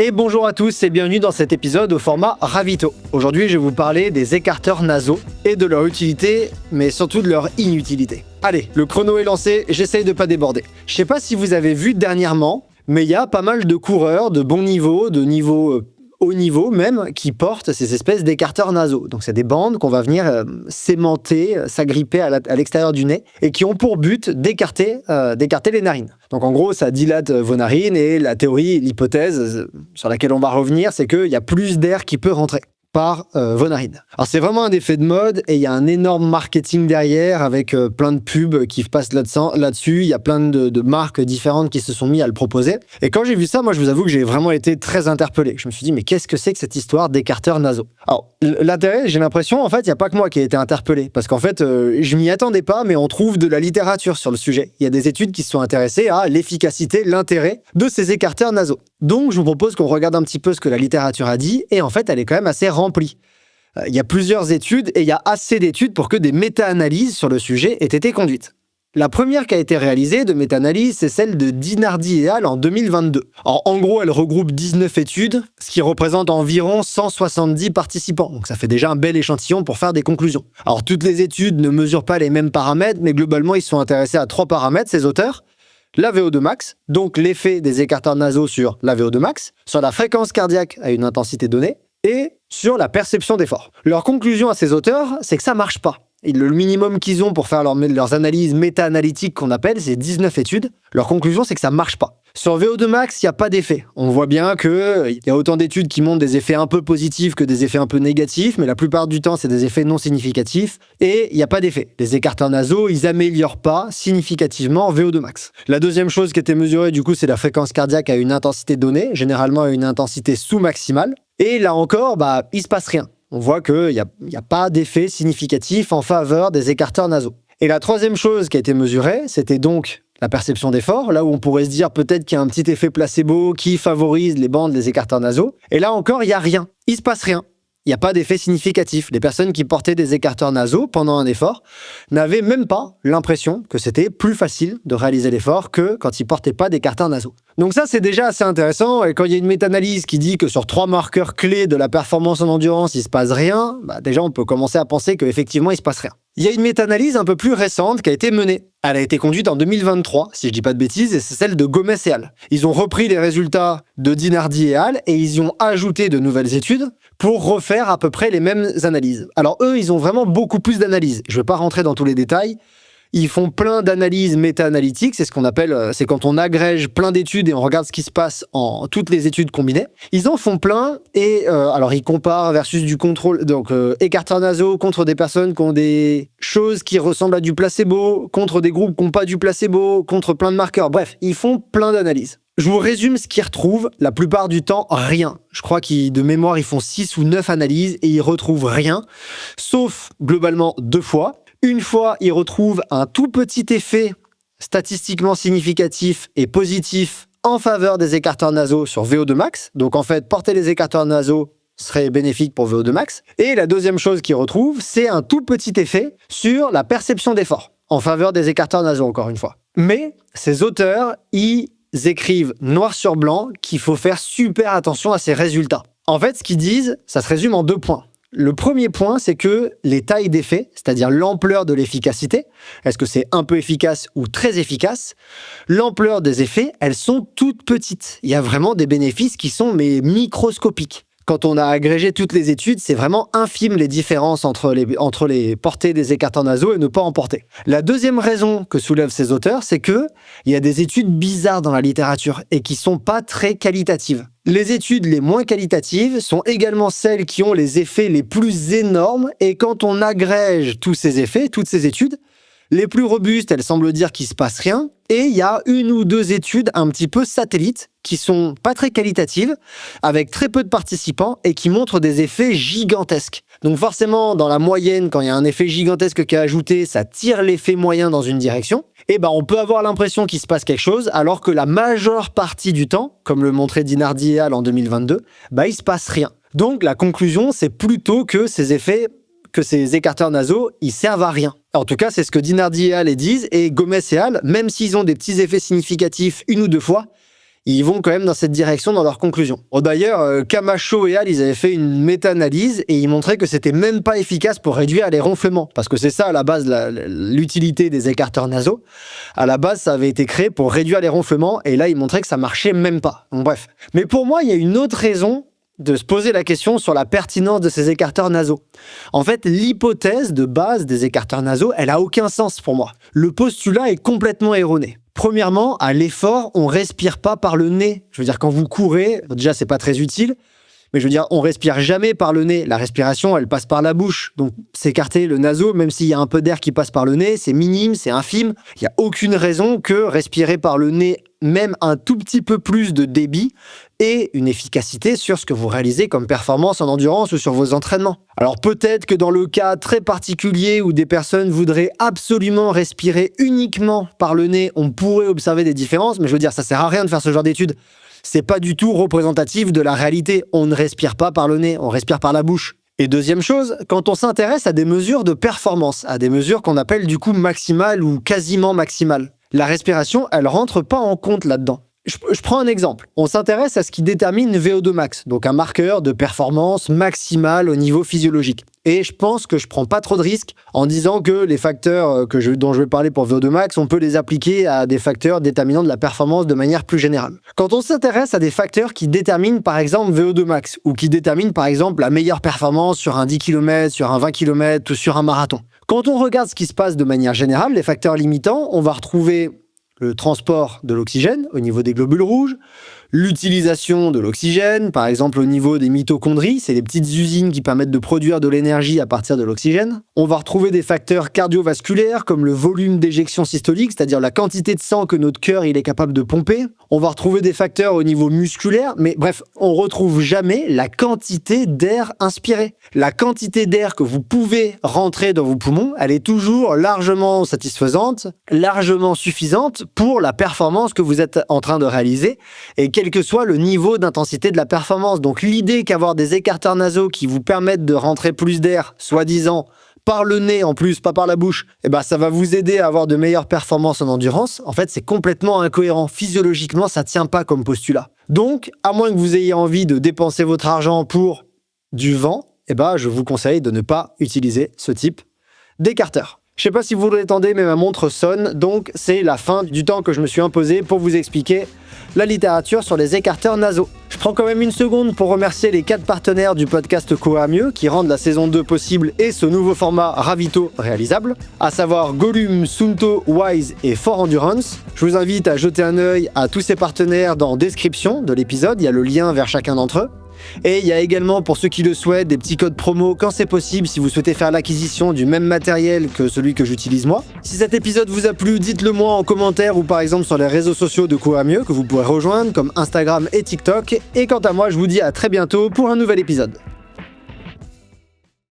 Et bonjour à tous et bienvenue dans cet épisode au format Ravito. Aujourd'hui, je vais vous parler des écarteurs nasaux et de leur utilité, mais surtout de leur inutilité. Allez, le chrono est lancé, j'essaye de pas déborder. Je sais pas si vous avez vu dernièrement, mais il y a pas mal de coureurs de bon niveau, de niveau haut niveau même, qui portent ces espèces d'écarteurs nasaux. Donc c'est des bandes qu'on va venir s'aimanter, s'agripper à l'extérieur du nez et qui ont pour but d'écarter les narines. Donc en gros, ça dilate vos narines et la théorie, l'hypothèse sur laquelle on va revenir, c'est qu'il y a plus d'air qui peut rentrer par vos narines. Alors c'est vraiment un effet de mode et il y a un énorme marketing derrière avec plein de pubs qui passent là-dessus. Il y a plein de marques différentes qui se sont mis à le proposer. Et quand j'ai vu ça, moi je vous avoue que j'ai vraiment été très interpellé. Je me suis dit mais qu'est-ce que c'est que cette histoire d'écarteurs nasaux? Alors l'intérêt, j'ai l'impression en fait, il n'y a pas que moi qui ai été interpellé parce qu'en fait, je m'y attendais pas, mais on trouve de la littérature sur le sujet. Il y a des études qui se sont intéressées à l'efficacité, l'intérêt de ces écarteurs nasaux. Donc je vous propose qu'on regarde un petit peu ce que la littérature a dit et en fait, elle est quand même assez remplie. Il y a plusieurs études et il y a assez d'études pour que des méta-analyses sur le sujet aient été conduites. La première qui a été réalisée de méta-analyse, c'est celle de Dinardi et al. En 2022. Alors, en gros, elle regroupe 19 études, ce qui représente environ 170 participants. Donc ça fait déjà un bel échantillon pour faire des conclusions. Alors, toutes les études ne mesurent pas les mêmes paramètres, mais globalement, ils sont intéressés à 3 paramètres, ces auteurs. La VO2 max, donc l'effet des écarteurs nasaux sur la VO2 max, sur la fréquence cardiaque à une intensité donnée, et sur la perception d'effort. Leur conclusion à ces auteurs, c'est que ça marche pas. Et le minimum qu'ils ont pour faire leurs analyses méta-analytiques qu'on appelle, c'est 19 études. Leur conclusion, c'est que ça marche pas. Sur VO2 max, il n'y a pas d'effet. On voit bien qu'il y a autant d'études qui montrent des effets un peu positifs que des effets un peu négatifs, mais la plupart du temps, c'est des effets non significatifs, et il n'y a pas d'effet. Les écarteurs nasaux, ils améliorent pas significativement VO2 max. La deuxième chose qui était mesurée, du coup, c'est la fréquence cardiaque à une intensité donnée, généralement à une intensité sous-maximale. Et là encore, il se passe rien. On voit qu'il n'y a pas d'effet significatif en faveur des écarteurs nasaux. Et la troisième chose qui a été mesurée, c'était donc la perception d'effort, là où on pourrait se dire peut-être qu'il y a un petit effet placebo qui favorise les bandes des écarteurs nasaux. Et là encore, il n'y a rien. Il ne se passe rien. Il n'y a pas d'effet significatif. Les personnes qui portaient des écarteurs nasaux pendant un effort n'avaient même pas l'impression que c'était plus facile de réaliser l'effort que quand ils ne portaient pas d'écarteurs nasaux. Donc ça, c'est déjà assez intéressant. Et quand il y a une méta-analyse qui dit que sur 3 marqueurs clés de la performance en endurance, il ne se passe rien, déjà on peut commencer à penser qu'effectivement, il ne se passe rien. Il y a une méta-analyse un peu plus récente qui a été menée. Elle a été conduite en 2023, si je dis pas de bêtises, et c'est celle de Gomes et al. Ils ont repris les résultats de Dinardi et al. Et ils y ont ajouté de nouvelles études pour refaire à peu près les mêmes analyses. Alors eux, ils ont vraiment beaucoup plus d'analyses. Je ne vais pas rentrer dans tous les détails. Ils font plein d'analyses méta-analytiques, c'est ce qu'on appelle, c'est quand on agrège plein d'études et on regarde ce qui se passe en toutes les études combinées. Ils en font plein et alors ils comparent versus du contrôle, donc écarteurs nasaux contre des personnes qui ont des choses qui ressemblent à du placebo, contre des groupes qui n'ont pas du placebo, contre plein de marqueurs. Bref, ils font plein d'analyses. Je vous résume ce qu'ils retrouvent, la plupart du temps, rien. Je crois de mémoire, ils font 6 ou 9 analyses et ils retrouvent rien, sauf globalement 2 fois. Une fois, ils retrouvent un tout petit effet statistiquement significatif et positif en faveur des écarteurs nasaux sur VO2 max. Donc en fait, porter les écarteurs nasaux serait bénéfique pour VO2 max. Et la deuxième chose qu'ils retrouvent, c'est un tout petit effet sur la perception d'effort en faveur des écarteurs nasaux, encore une fois. Mais ces auteurs, ils écrivent noir sur blanc qu'il faut faire super attention à ces résultats. En fait, ce qu'ils disent, ça se résume en 2 points. Le premier point, c'est que les tailles d'effet, c'est-à-dire l'ampleur de l'efficacité, est-ce que c'est un peu efficace ou très efficace, l'ampleur des effets, elles sont toutes petites. Il y a vraiment des bénéfices qui sont microscopiques. Quand on a agrégé toutes les études, c'est vraiment infime les différences entre les portées des écarteurs nasaux et ne pas en porter. La deuxième raison que soulèvent ces auteurs, c'est qu'il y a des études bizarres dans la littérature et qui sont pas très qualitatives. Les études les moins qualitatives sont également celles qui ont les effets les plus énormes et quand on agrège tous ces effets, toutes ces études, les plus robustes, elles semblent dire qu'il se passe rien. Et il y a 1 ou 2 études un petit peu satellites qui sont pas très qualitatives, avec très peu de participants et qui montrent des effets gigantesques. Donc forcément, dans la moyenne, quand il y a un effet gigantesque qui est ajouté, ça tire l'effet moyen dans une direction. Et on peut avoir l'impression qu'il se passe quelque chose, alors que la majeure partie du temps, comme le montrait Dinardi et al. En 2022, il se passe rien. Donc la conclusion, c'est plutôt que ces écarteurs nasaux, ils servent à rien. En tout cas, c'est ce que Dinardi et al. Disent, et Gomes et al., même s'ils ont des petits effets significatifs 1 ou 2 fois, ils vont quand même dans cette direction dans leurs conclusions. Bon, d'ailleurs, Camacho et Al, ils avaient fait une méta-analyse et ils montraient que c'était même pas efficace pour réduire les ronflements. Parce que c'est ça, à la base, l'utilité des écarteurs nasaux. À la base, ça avait été créé pour réduire les ronflements et là, ils montraient que ça marchait même pas. Donc, bref. Mais pour moi, il y a une autre raison de se poser la question sur la pertinence de ces écarteurs nasaux. En fait, l'hypothèse de base des écarteurs nasaux, elle a aucun sens pour moi. Le postulat est complètement erroné. Premièrement, à l'effort, on respire pas par le nez. Je veux dire, quand vous courez, déjà, c'est pas très utile. Mais je veux dire, on respire jamais par le nez. La respiration, elle passe par la bouche. Donc, s'écarter le naso, même s'il y a un peu d'air qui passe par le nez, c'est minime, c'est infime. Il n'y a aucune raison que respirer par le nez, même un tout petit peu plus de débit, ait une efficacité sur ce que vous réalisez comme performance en endurance ou sur vos entraînements. Alors peut-être que dans le cas très particulier où des personnes voudraient absolument respirer uniquement par le nez, on pourrait observer des différences, mais je veux dire, ça sert à rien de faire ce genre d'études. C'est pas du tout représentatif de la réalité. On ne respire pas par le nez, on respire par la bouche. Et deuxième chose, quand on s'intéresse à des mesures de performance, à des mesures qu'on appelle du coup maximales ou quasiment maximales, la respiration, elle rentre pas en compte là-dedans. Je prends un exemple. On s'intéresse à ce qui détermine VO2 max, donc un marqueur de performance maximale au niveau physiologique. Et je pense que je prends pas trop de risques en disant que les facteurs dont je vais parler pour VO2 max, on peut les appliquer à des facteurs déterminants de la performance de manière plus générale. Quand on s'intéresse à des facteurs qui déterminent par exemple VO2 max, ou qui déterminent par exemple la meilleure performance sur un 10 km, sur un 20 km ou sur un marathon. Quand on regarde ce qui se passe de manière générale, les facteurs limitants, on va retrouver le transport de l'oxygène au niveau des globules rouges, l'utilisation de l'oxygène, par exemple au niveau des mitochondries, c'est les petites usines qui permettent de produire de l'énergie à partir de l'oxygène. On va retrouver des facteurs cardiovasculaires comme le volume d'éjection systolique, c'est-à-dire la quantité de sang que notre cœur il est capable de pomper. On va retrouver des facteurs au niveau musculaire, mais bref, on retrouve jamais la quantité d'air inspiré. La quantité d'air que vous pouvez rentrer dans vos poumons, elle est toujours largement satisfaisante, largement suffisante pour la performance que vous êtes en train de réaliser et quel que soit le niveau d'intensité de la performance. Donc l'idée qu'avoir des écarteurs nasaux qui vous permettent de rentrer plus d'air, soi-disant, par le nez en plus, pas par la bouche, ça va vous aider à avoir de meilleures performances en endurance. En fait, c'est complètement incohérent. Physiologiquement, ça tient pas comme postulat. Donc, à moins que vous ayez envie de dépenser votre argent pour du vent, je vous conseille de ne pas utiliser ce type d'écarteur. Je sais pas si vous l'entendez, mais ma montre sonne, donc c'est la fin du temps que je me suis imposé pour vous expliquer la littérature sur les écarteurs nasaux. Je prends quand même une seconde pour remercier les 4 partenaires du podcast Courir Mieux qui rendent la saison 2 possible et ce nouveau format Ravito réalisable, à savoir Gollum, Suunto, Wise et Fort Endurance. Je vous invite à jeter un œil à tous ces partenaires dans la description de l'épisode, il y a le lien vers chacun d'entre eux. Et il y a également, pour ceux qui le souhaitent, des petits codes promo quand c'est possible si vous souhaitez faire l'acquisition du même matériel que celui que j'utilise moi. Si cet épisode vous a plu, dites-le moi en commentaire ou par exemple sur les réseaux sociaux de Courir Mieux que vous pourrez rejoindre comme Instagram et TikTok. Et quant à moi, je vous dis à très bientôt pour un nouvel épisode.